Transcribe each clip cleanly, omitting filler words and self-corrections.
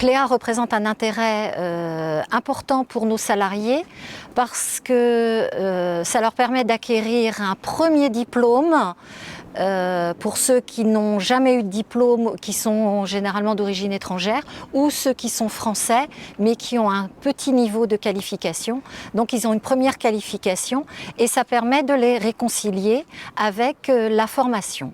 Cléa représente un intérêt important pour nos salariés parce que ça leur permet d'acquérir un premier diplôme. Pour ceux qui n'ont jamais eu de diplôme, qui sont généralement d'origine étrangère, ou ceux qui sont français, mais qui ont un petit niveau de qualification. Donc ils ont une première qualification et ça permet de les réconcilier avec la formation.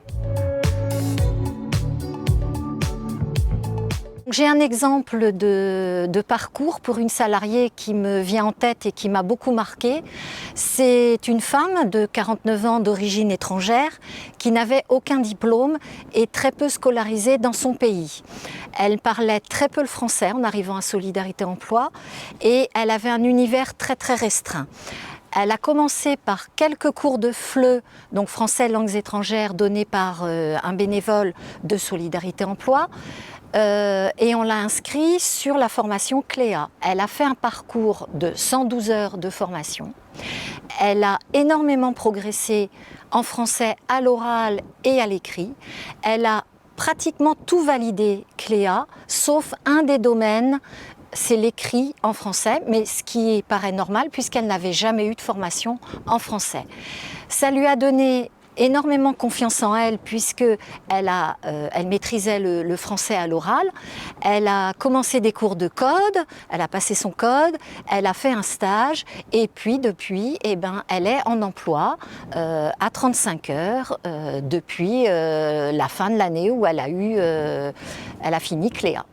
J'ai un exemple de parcours pour une salariée qui me vient en tête et qui m'a beaucoup marquée. C'est une femme de 49 ans d'origine étrangère qui n'avait aucun diplôme et très peu scolarisée dans son pays. Elle parlait très peu le français en arrivant à Solidarité Emploi et elle avait un univers très restreint. Elle a commencé par quelques cours de FLE, donc français langues étrangères, donnés par un bénévole de Solidarité Emploi. Et on l'a inscrit sur la formation Cléa. Elle a fait un parcours de 112 heures de formation. Elle a énormément progressé en français à l'oral et à l'écrit. Elle a pratiquement tout validé Cléa, sauf un des domaines, c'est l'écrit en français, mais ce qui paraît normal puisqu'elle n'avait jamais eu de formation en français. Ça lui a donné énormément confiance en elle puisqu'elle maîtrisait le français à l'oral. Elle a commencé des cours de code, elle a passé son code, elle a fait un stage et puis depuis, elle est en emploi à 35 heures depuis la fin de l'année où elle a fini Cléa.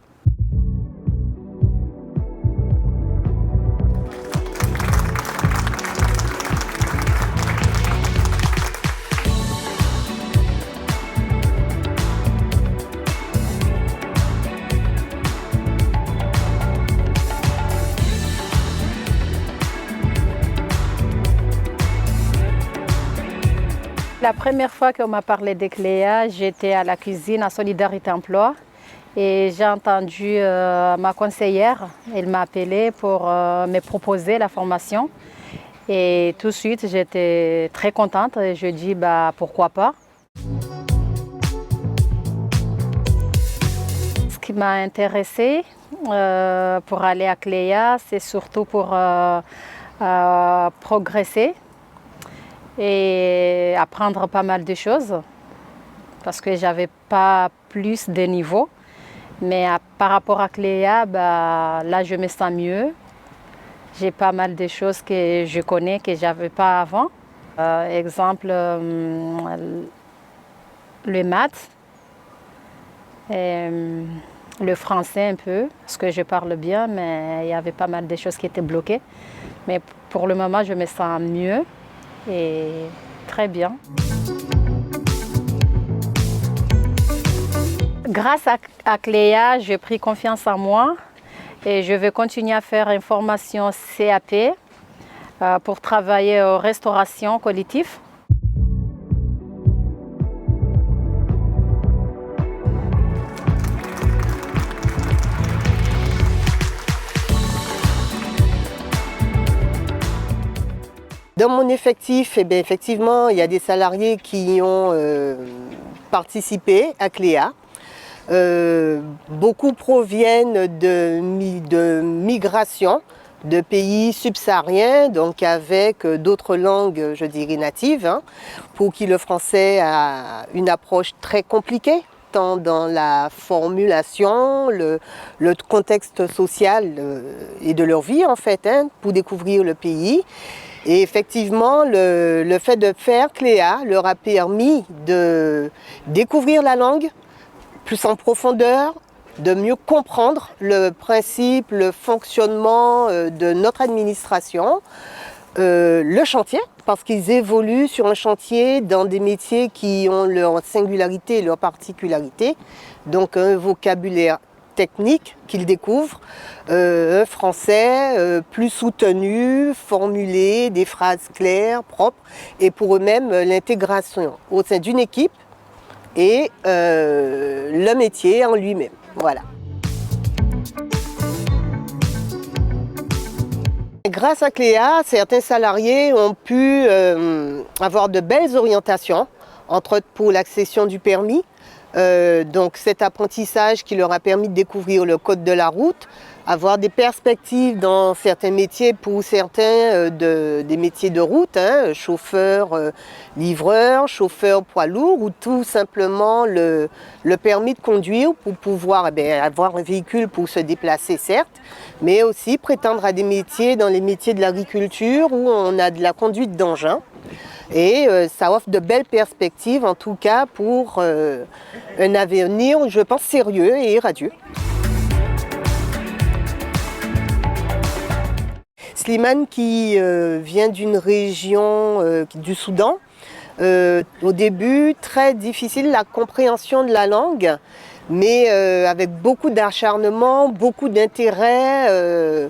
La première fois qu'on m'a parlé de Cléa, j'étais à la cuisine à Solidarité Emploi et j'ai entendu ma conseillère, elle m'a appelée pour me proposer la formation. Et tout de suite, j'étais très contente et je dis pourquoi pas. Ce qui m'a intéressée pour aller à Cléa, c'est surtout pour progresser et apprendre pas mal de choses parce que j'avais pas plus de niveau. Mais par rapport à Cléa, là je me sens mieux. J'ai pas mal de choses que je connais que j'avais pas avant. Exemple, le maths, le français un peu, parce que je parle bien, mais il y avait pas mal de choses qui étaient bloquées. Mais pour le moment, je me sens mieux et très bien. Grâce à Cléa, j'ai pris confiance en moi et je vais continuer à faire une formation CAP pour travailler en restauration collective. Dans mon effectif, effectivement, il y a des salariés qui ont participé à Cléa. Beaucoup proviennent de migration de pays subsahariens, donc avec d'autres langues, je dirais, natives, pour qui le français a une approche très compliquée, tant dans la formulation, le contexte social et de leur vie, en fait, pour découvrir le pays. Et effectivement, le fait de faire Cléa leur a permis de découvrir la langue plus en profondeur, de mieux comprendre le principe, le fonctionnement de notre administration, le chantier, parce qu'ils évoluent sur un chantier dans des métiers qui ont leur singularité et leur particularité, donc un vocabulaire technique qu'ils découvrent, un français plus soutenu, formulé, des phrases claires, propres, et pour eux-mêmes l'intégration au sein d'une équipe et le métier en lui-même. Voilà. Grâce à Cléa, certains salariés ont pu avoir de belles orientations, entre autres pour l'accession du permis, Donc cet apprentissage qui leur a permis de découvrir le code de la route, avoir des perspectives dans certains métiers, pour certains des métiers de route, hein, chauffeur, livreur, chauffeur poids lourd, ou tout simplement le permis de conduire pour pouvoir avoir un véhicule pour se déplacer, certes, mais aussi prétendre à des métiers dans les métiers de l'agriculture où on a de la conduite d'engin. Et ça offre de belles perspectives, en tout cas pour un avenir, je pense, sérieux et radieux. Slimane qui vient d'une région du Soudan, au début très difficile la compréhension de la langue, mais avec beaucoup d'acharnement, beaucoup d'intérêt.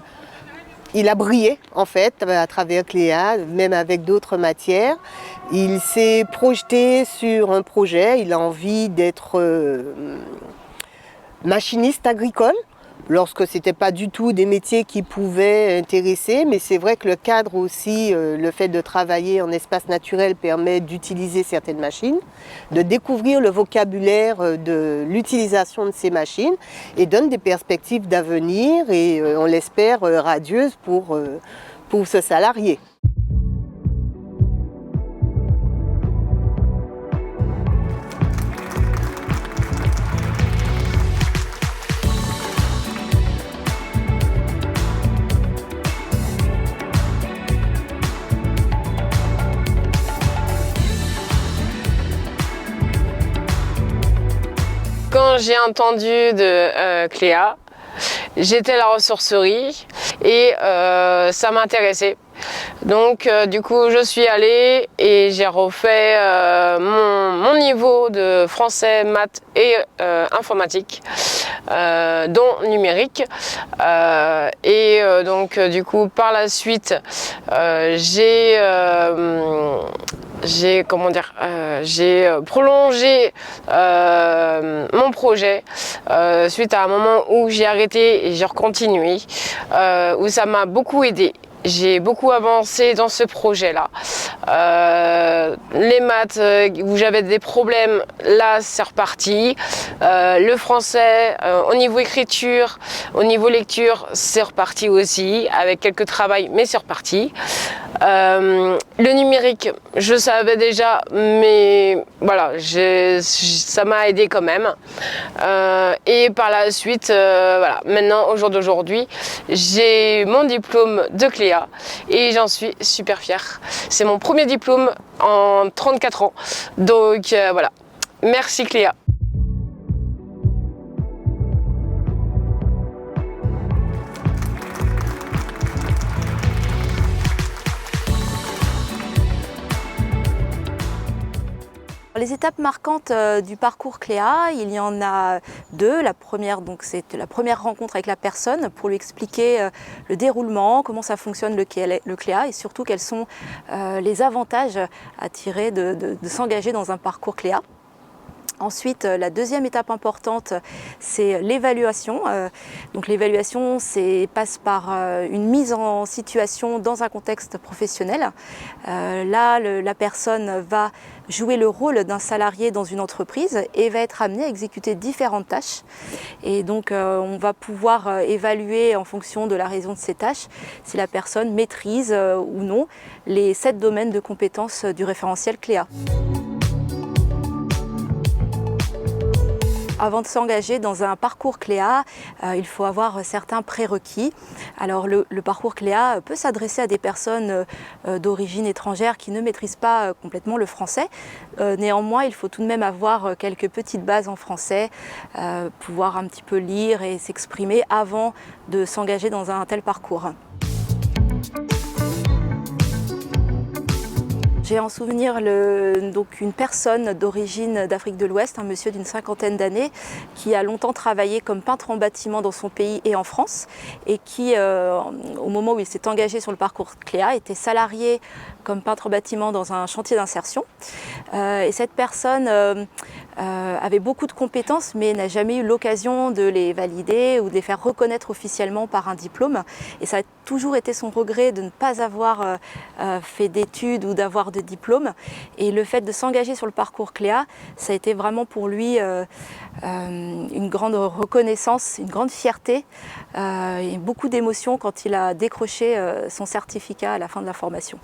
Il a brillé en fait à travers Cléa, même avec d'autres matières. Il s'est projeté sur un projet, il a envie d'être machiniste agricole, lorsque ce n'était pas du tout des métiers qui pouvaient intéresser, mais c'est vrai que le cadre aussi, le fait de travailler en espace naturel permet d'utiliser certaines machines, de découvrir le vocabulaire de l'utilisation de ces machines et donne des perspectives d'avenir et on l'espère radieuses pour ce salarié. Quand j'ai entendu de Cléa, j'étais à la ressourcerie et ça m'intéressait. Donc du coup je suis allée et j'ai refait mon niveau de français, maths et informatique, dont numérique. Donc du coup par la suite j'ai prolongé mon projet suite à un moment où j'ai arrêté et j'ai recontinué, où ça m'a beaucoup aidé. J'ai beaucoup avancé dans ce projet-là. Les maths, où j'avais des problèmes, là c'est reparti. Le français, au niveau écriture, au niveau lecture, c'est reparti aussi, avec quelques travails, mais c'est reparti. Le numérique, je savais déjà, mais voilà, ça m'a aidé quand même. Et par la suite, voilà, maintenant, au jour d'aujourd'hui, j'ai mon diplôme de Cléa et j'en suis super fière. C'est mon premier diplôme en 34 ans. Donc voilà, merci Cléa. Les étapes marquantes du parcours Cléa, il y en a deux. La première, donc, c'est la première rencontre avec la personne pour lui expliquer le déroulement, comment ça fonctionne le Cléa et surtout quels sont les avantages à tirer de s'engager dans un parcours Cléa. Ensuite, la deuxième étape importante, c'est l'évaluation. Donc l'évaluation passe par une mise en situation dans un contexte professionnel. Là, la personne va jouer le rôle d'un salarié dans une entreprise et va être amenée à exécuter différentes tâches. Et donc, on va pouvoir évaluer en fonction de la raison de ces tâches si la personne maîtrise ou non les 7 domaines de compétences du référentiel Cléa. Avant de s'engager dans un parcours Cléa, il faut avoir certains prérequis. Alors le parcours Cléa peut s'adresser à des personnes d'origine étrangère qui ne maîtrisent pas complètement le français. Néanmoins, il faut tout de même avoir quelques petites bases en français, pouvoir un petit peu lire et s'exprimer avant de s'engager dans un tel parcours. J'ai en souvenir une personne d'origine d'Afrique de l'Ouest, un monsieur d'une 50aine d'années, qui a longtemps travaillé comme peintre en bâtiment dans son pays et en France, et qui, au moment où il s'est engagé sur le parcours Cléa, était salarié comme peintre en bâtiment dans un chantier d'insertion. Et cette personne avait beaucoup de compétences mais n'a jamais eu l'occasion de les valider ou de les faire reconnaître officiellement par un diplôme. Et ça a toujours été son regret de ne pas avoir fait d'études ou d'avoir de diplôme. Et le fait de s'engager sur le parcours Cléa, ça a été vraiment pour lui une grande reconnaissance, une grande fierté et beaucoup d'émotions quand il a décroché son certificat à la fin de la formation.